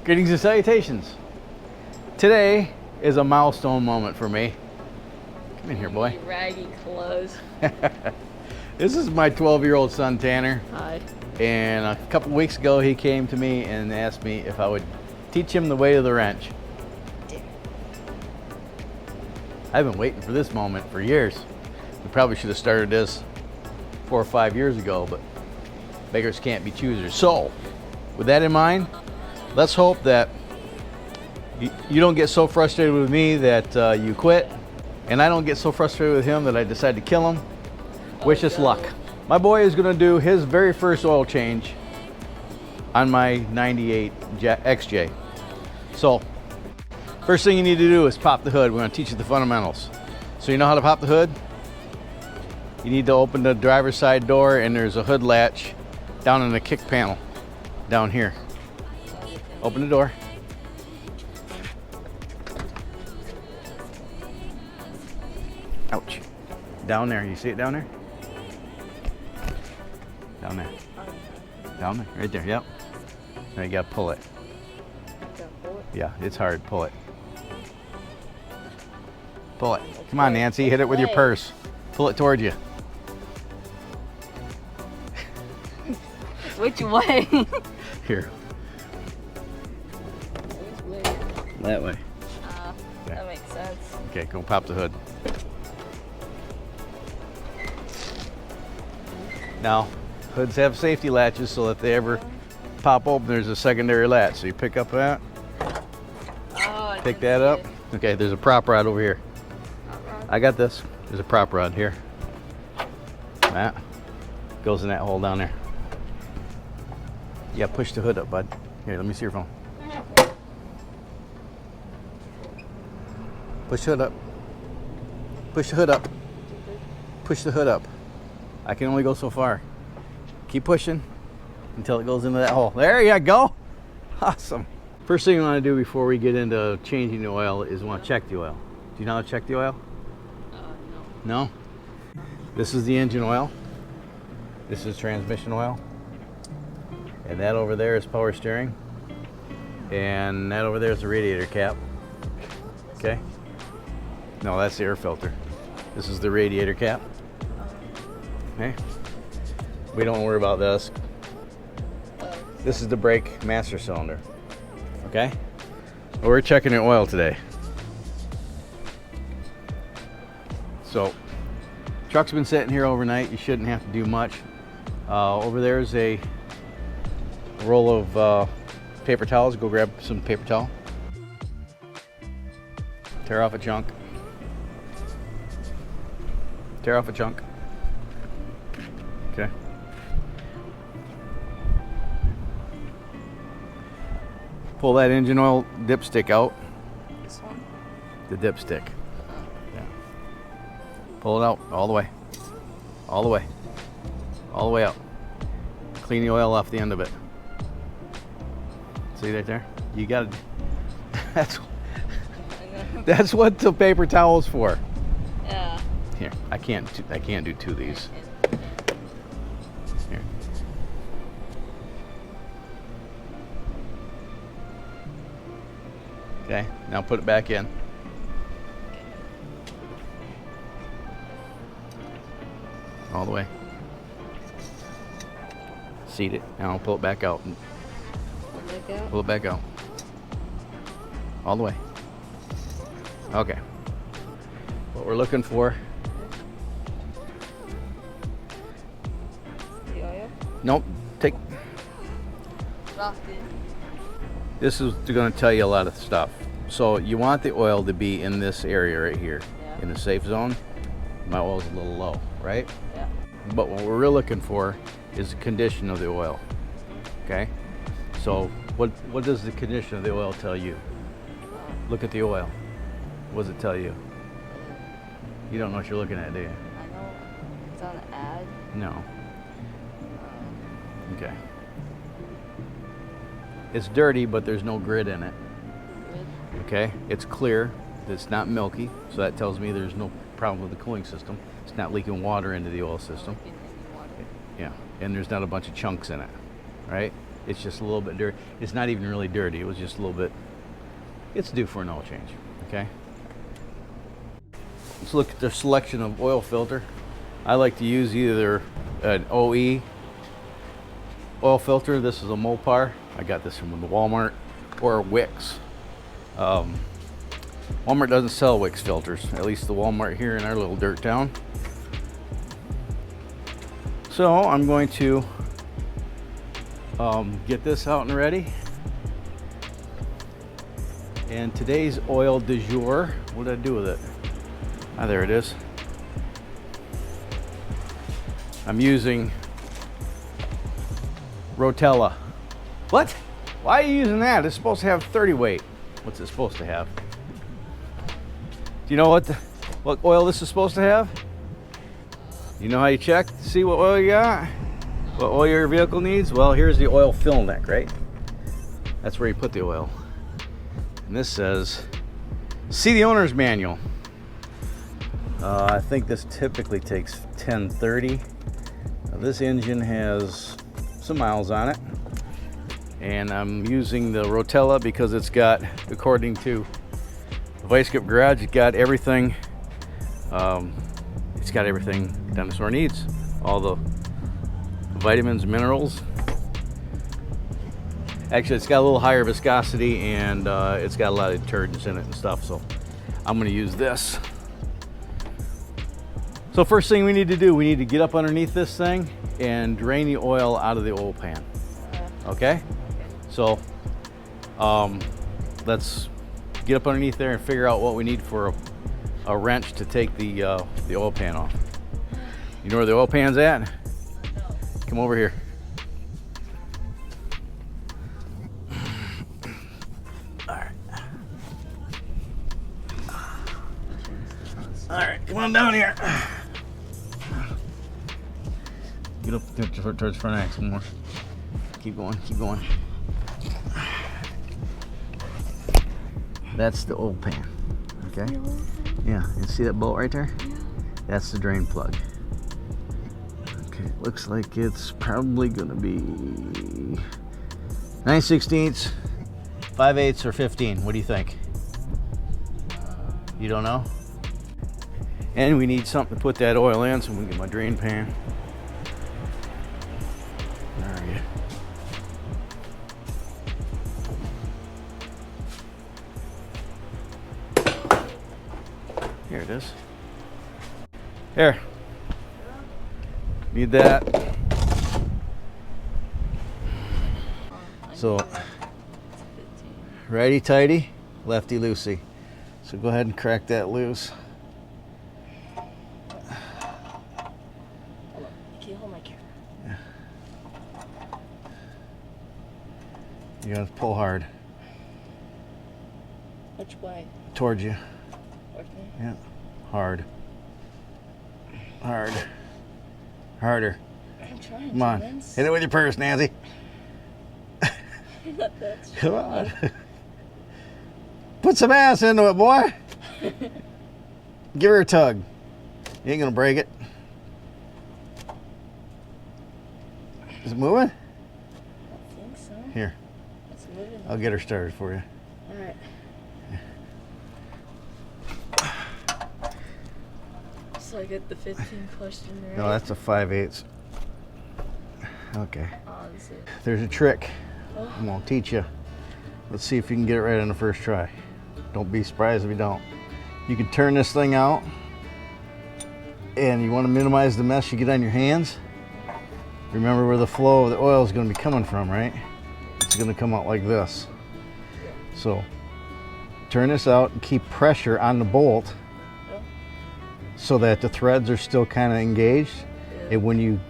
Greetings and salutations. Today is a milestone moment for me. Come in here, boy. Raggy clothes. This is my 12-year-old son, Tanner. Hi. And a couple weeks ago, he came to me and asked me if I would teach him the way of the wrench. I've been waiting for this moment for years. We probably should have started this 4 or 5 years ago, but beggars can't be choosers. So, with that in mind, let's hope that you don't get so frustrated with me that you quit, and I don't get so frustrated with him that I decide to kill him. Wish us luck. My boy is going to do his very first oil change on my 98 XJ. So, first thing you need to do is pop the hood. We're going to teach you the fundamentals. So you know how to pop the hood? You need to open the driver's side door, and there's a hood latch down in the kick panel down here. Open the door. Ouch. Down there. You see it down there? Down there. Down there. Right there. Yep. Now you got to pull it. Yeah, it's hard. Pull it. Pull it. Come on, Nancy. Hit it with your purse. Pull it towards you. Which way? Here. That way. That makes sense. Okay, go pop the hood. Now, hoods have safety latches, so if they ever pop open, there's a secondary latch. So you pick up that, pick that up. Okay, there's a prop rod over here. I got this. There's a prop rod here. That goes in that hole down there. Yeah, push the hood up, bud. Here, let me see your phone. Push the hood up. Push the hood up. Push the hood up. I can only go so far. Keep pushing until it goes into that hole. There you go. Awesome. First thing you want to do before we get into changing the oil is want to check the oil. Do you know how to check the oil? No. No? This is the engine oil. This is transmission oil. And that over there is power steering. And that over there is the radiator cap. Okay? No, that's the air filter. This is the radiator cap. Okay? We don't worry about this. This is the brake master cylinder. Okay? Well, we're checking the oil today. So, truck's been sitting here overnight. You shouldn't have to do much. Over there is a roll of paper towels. Go grab some paper towel. Tear off a chunk. Tear off a chunk. Okay. Pull that engine oil dipstick out. This one? The dipstick. Yeah. Pull it out all the way. All the way. All the way out. Clean the oil off the end of it. See right there? You got to. That's what the paper towel's for. Yeah. Here, I can't do two of these. Here. Okay, now put it back in. All the way. Seat it. Now pull it back out. Pull it back out. All the way. Okay. What we're looking for. The oil? Nope. Take. This is going to tell you a lot of stuff. So you want the oil to be in this area right here, in the safe zone. My oil's a little low, right? Yeah. But what we're really looking for is the condition of the oil. Okay? So what does the condition of the oil tell you? Look at the oil. What does it tell you? You don't know what you're looking at, do you? I know it's on an ad. No. Okay. It's dirty, but there's no grit in it. Okay? It's clear. It's not milky, so that tells me there's no problem with the cooling system. It's not leaking water into the oil system. Yeah, and there's not a bunch of chunks in it, right? It's just a little bit dirty. It's not even really dirty. It was just a little bit. It's due for an oil change. Okay. Let's look at the selection of oil filter. I like to use either an OE oil filter. This is a Mopar. I got this from the Walmart, or Wix. Walmart doesn't sell Wix filters, at least the Walmart here in our little dirt town. So I'm going to get this out and ready. And today's oil du jour, what did I do with it? Ah, there it is. I'm using Rotella. What? Why are you using that? It's supposed to have 30 weight. What's it supposed to have? Do you know what oil this is supposed to have? You know how you check to see what oil you got? What oil your vehicle needs? Well, here's the oil fill neck, right? That's where you put the oil. And this says, see the owner's manual. I think this typically takes 1030. This engine has some miles on it. And I'm using the Rotella because it's got, according to the Vice Grip Garage, it's got everything. It's got everything dinosaur needs. All the vitamins, minerals. Actually, it's got a little higher viscosity, and it's got a lot of detergents in it and stuff. So I'm going to use this. So first thing we need to do, we need to get up underneath this thing and drain the oil out of the oil pan. Okay? So let's get up underneath there and figure out what we need for a wrench to take the oil pan off. You know where the oil pan's at? No. Come over here. All right. All right, come on down here. Get up towards front axle more. Keep going, keep going. That's the oil pan, okay? Yeah, you see that bolt right there? Yeah. That's the drain plug. Okay, looks like it's probably gonna be 9/16, 5/8, or 15. What do you think? You don't know? And we need something to put that oil in, so I'm gonna get my drain pan. There we go. Here it is. Here. Need that. So, righty tighty, lefty loosey. So go ahead and crack that loose. Can you hold my camera? Yeah. You gotta pull hard. Which way? Towards you. Towards me? Yeah. Hard. Hard. Harder. I'm trying. Come on. Hit it with your purse, Nancy. That's Come on. Put some ass into it, boy. Give her a tug. You ain't gonna break it. Is it moving? I think so. Here. It's moving. I'll get her started for you. All right. So I get the 15 question right? No, that's a 5/8. Okay. Oh, that's it. There's a trick. Oh. I'm gonna teach you. Let's see if you can get it right on the first try. Don't be surprised if you don't. You can turn this thing out, and you want to minimize the mess you get on your hands. Remember where the flow of the oil is going to be coming from, right? It's going to come out like this. So turn this out and keep pressure on the bolt so that the threads are still kind of engaged. And when you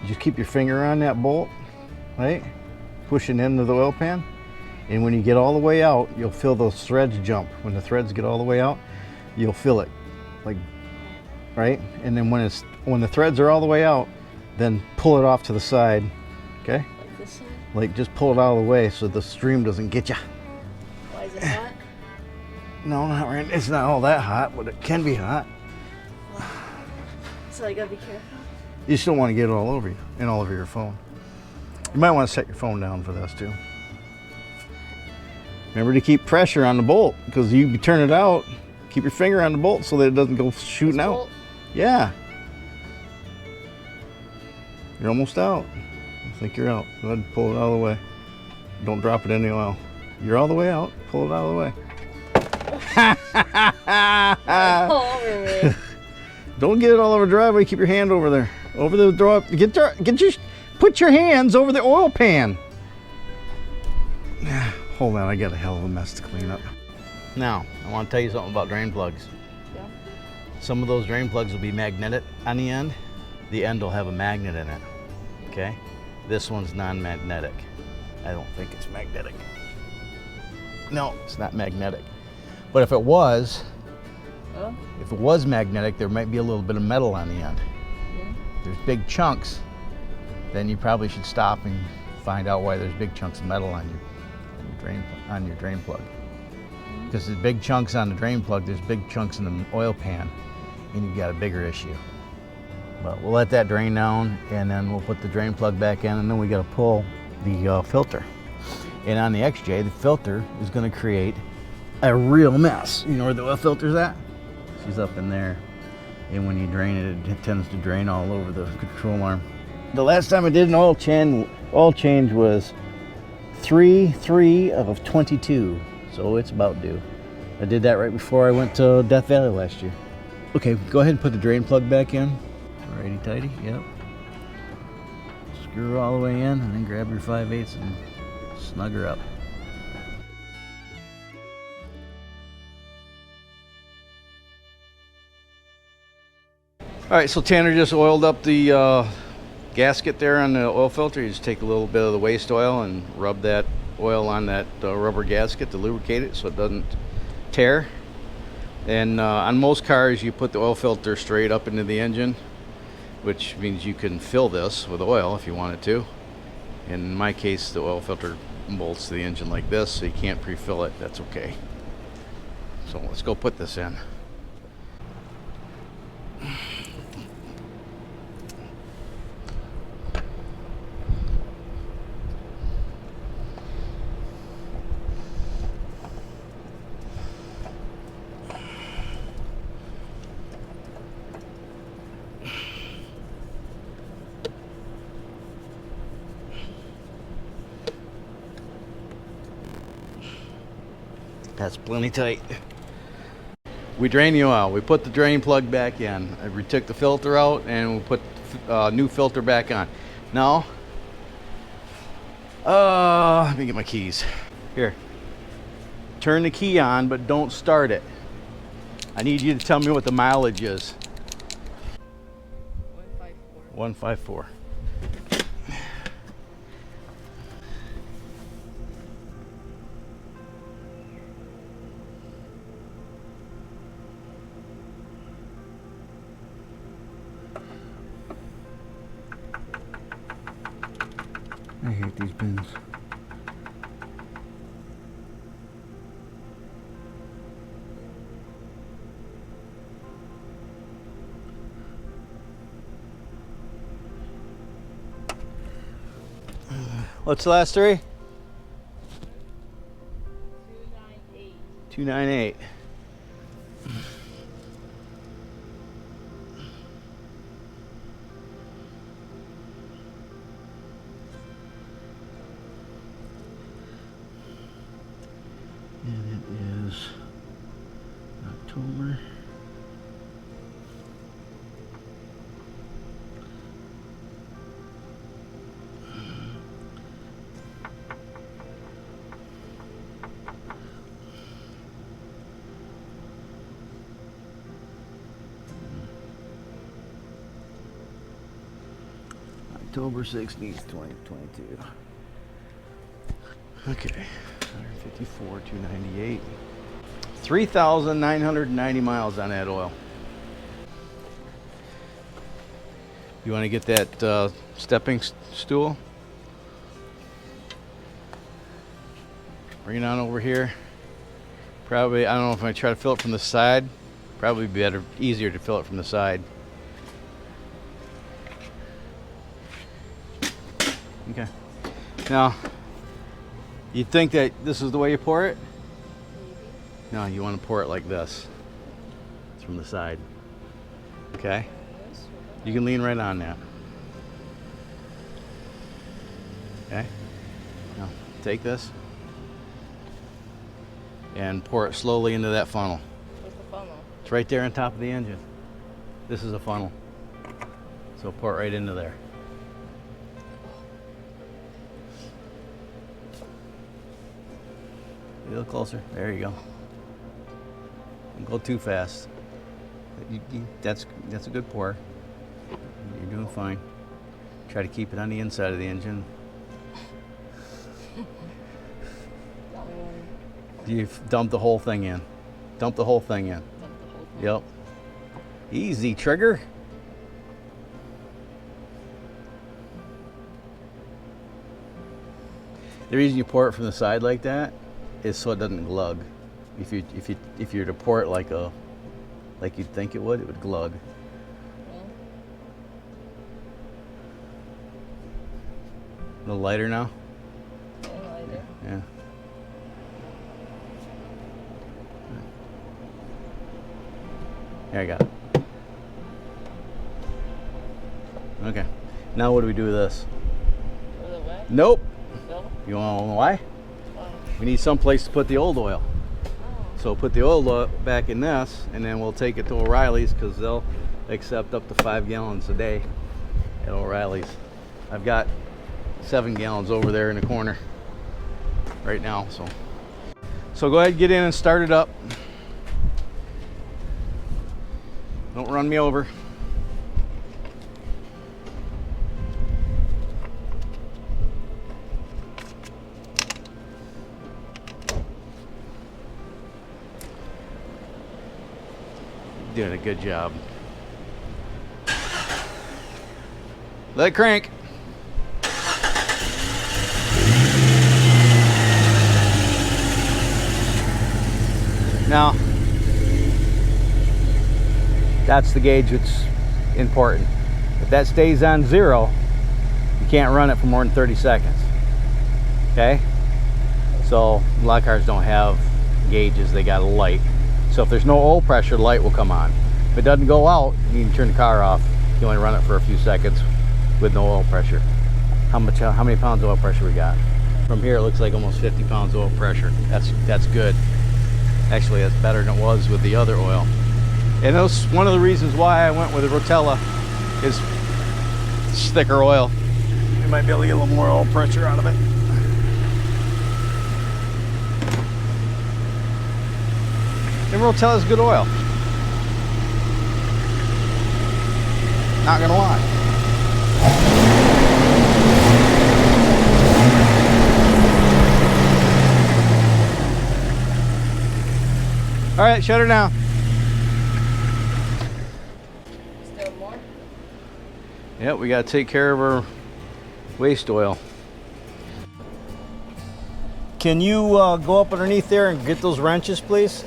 just keep your finger on that bolt, right? Pushing into the oil pan. And when you get all the way out, you'll feel those threads jump. When the threads get all the way out, you'll feel it, like, right? And then when the threads are all the way out, then pull it off to the side, okay? Like this side? Like, just pull it out of the way so the stream doesn't get you. Why is it hot? No, not right. It's not all that hot, but it can be hot. So I gotta be careful? You just don't want to get it all over you and all over your phone. You might want to set your phone down for this too. Remember to keep pressure on the bolt, because you turn it out, keep your finger on the bolt so that it doesn't go shooting out. Bolt. Yeah. You're almost out. I think you're out. Go ahead and pull it out of the way. Don't drop it in the oil. You're all the way out. Pull it out of the way. All over me. Don't get it all over the driveway. Keep your hand over there. Over the draw. Put your hands over the oil pan. Hold on, I got a hell of a mess to clean up. Now, I want to tell you something about drain plugs. Yeah. Some of those drain plugs will be magnetic on the end. The end will have a magnet in it. Okay? This one's non-magnetic. I don't think it's magnetic. No, it's not magnetic. But if it was magnetic, there might be a little bit of metal on the end. Yeah. If there's big chunks, then you probably should stop and find out why there's big chunks of metal on your drain plug. Because there's big chunks on the drain plug, there's big chunks in the oil pan, and you've got a bigger issue. But we'll let that drain down, and then we'll put the drain plug back in, and then we got to pull the filter. And on the XJ, the filter is going to create a real mess. You know where the oil filter's at? She's up in there. And when you drain it, it tends to drain all over the control arm. The last time I did an oil change was 3/3 of 22. So it's about due. I did that right before I went to Death Valley last year. Okay, go ahead and put the drain plug back in. Righty tighty, yep. Screw her all the way in, and then grab your 5/8 and snug her up. All right, so Tanner just oiled up the gasket there on the oil filter. You just take a little bit of the waste oil and rub that oil on that rubber gasket to lubricate it so it doesn't tear. And on most cars, you put the oil filter straight up into the engine, which means you can fill this with oil if you wanted to. In my case, the oil filter bolts to the engine like this, so you can't pre-fill it. That's okay. So let's go put this in. That's plenty tight. We drain the oil. We put the drain plug back in. We took the filter out and we put new filter back on. Now, let me get my keys. Here. Turn the key on, but don't start it. I need you to tell me what the mileage is. 154. 154. I hate these bins. What's the last three? 298. 298. And it is October. October 16th, 2022. Okay, 154, 298. 3,990 miles on that oil. You want to get that stepping stool? Bring it on over here. Probably, I don't know if I try to fill it from the side. Probably be better, easier to fill it from the side. Okay. Now, you'd think that this is the way you pour it. No, you want to pour it like this. It's from the side. Okay? You can lean right on that. Okay? Now, take this and pour it slowly into that funnel. Where's the funnel? It's right there on top of the engine. This is a funnel. So pour it right into there. A little closer. There you go. Don't go too fast. That's a good pour. You're doing fine. Try to keep it on the inside of the engine. You dump the whole thing in. Dump the whole thing in. Yep. Easy, trigger. The reason you pour it from the side like that is so it doesn't glug. If you were to pour it like you'd think it would glug. A little lighter now? A little lighter. Yeah. There you go. Okay. Now what do we do with this? Throw it away? Nope. No? You want to know why? Why? We need some place to put the old oil. Oh. So put the oil back in this, and then we'll take it to O'Reilly's because they'll accept up to 5 gallons a day at O'Reilly's. I've got 7 gallons over there in the corner right now. So go ahead and get in and start it up. Don't run me over. Doing a good job. Let it crank. Now, that's the gauge that's important. If that stays on 0, you can't run it for more than 30 seconds. Okay? So a lot of cars don't have gauges, they got a light. So if there's no oil pressure, the light will come on. If it doesn't go out, you can turn the car off. You only run it for a few seconds with no oil pressure. How many pounds of oil pressure we got? From here it looks like almost 50 pounds of oil pressure. That's good. Actually, that's better than it was with the other oil. And that's one of the reasons why I went with the Rotella, is thicker oil. We might be able to get a little more oil pressure out of it. And Rotella's good oil. Not gonna lie. All right, shut her down. Still more? Yep, we got to take care of our waste oil. Can you go up underneath there and get those wrenches, please?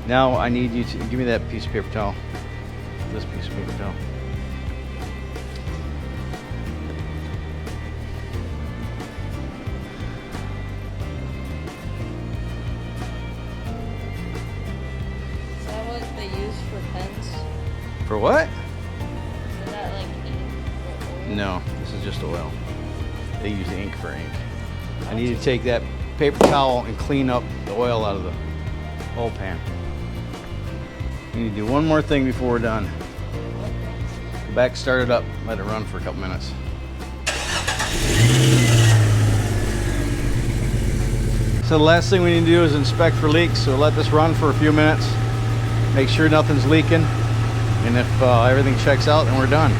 Now I need you to give me that piece of paper towel. This piece of paper towel. Is that what they use for pens? For what? Is that like ink or oil? No, this is just oil. They use ink for ink. I need to take that paper towel and clean up the oil out of the oil pan. We need to do one more thing before we're done. Go back, start it up, let it run for a couple minutes. So the last thing we need to do is inspect for leaks. So let this run for a few minutes. Make sure nothing's leaking. And if everything checks out, then we're done.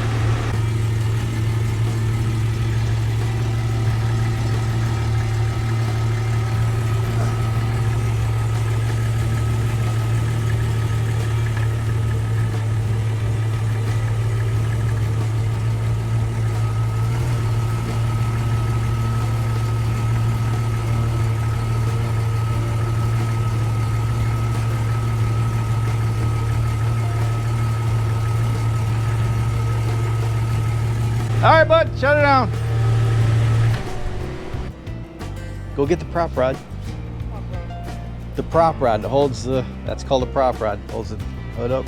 right, bud, shut it down. Go get the prop rod. The prop rod that holds the, that's called a prop rod, holds the hood up.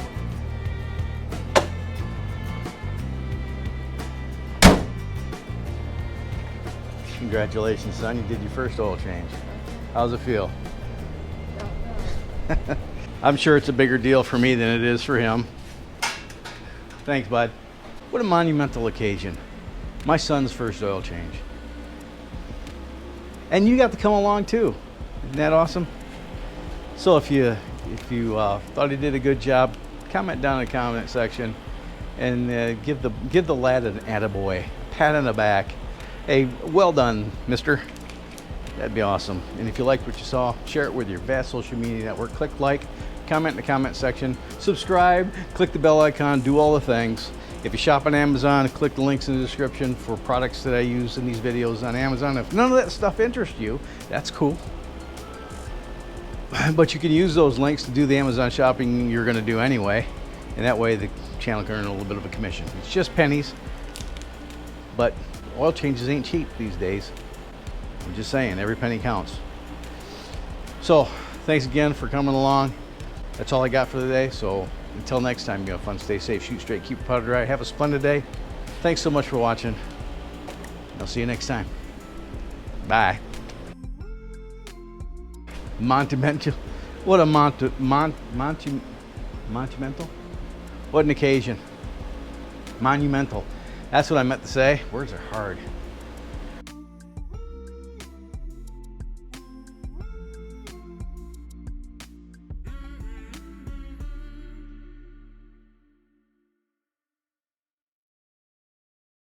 Congratulations, son, you did your first oil change. How's it feel? I'm sure it's a bigger deal for me than it is for him. Thanks, bud. What a monumental occasion. My son's first oil change. And you got to come along too. Isn't that awesome? So if you thought he did a good job, comment down in the comment section and give the lad an attaboy, pat on the back. Hey, well done, mister. That'd be awesome. And if you liked what you saw, share it with your vast social media network. Click like, comment in the comment section, subscribe, click the bell icon, do all the things. If you shop on Amazon, click the links in the description for products that I use in these videos on Amazon. If none of that stuff interests you, that's cool. But you can use those links to do the Amazon shopping you're going to do anyway. And that way the channel can earn a little bit of a commission. It's just pennies. But oil changes ain't cheap these days. I'm just saying, every penny counts. So, thanks again for coming along. That's all I got for today. So, until next time, you have fun, stay safe, shoot straight, keep your powder dry. Have a splendid day. Thanks so much for watching. I'll see you next time. Bye. Monumental. What a monumental. What an occasion. Monumental. That's what I meant to say. Words are hard.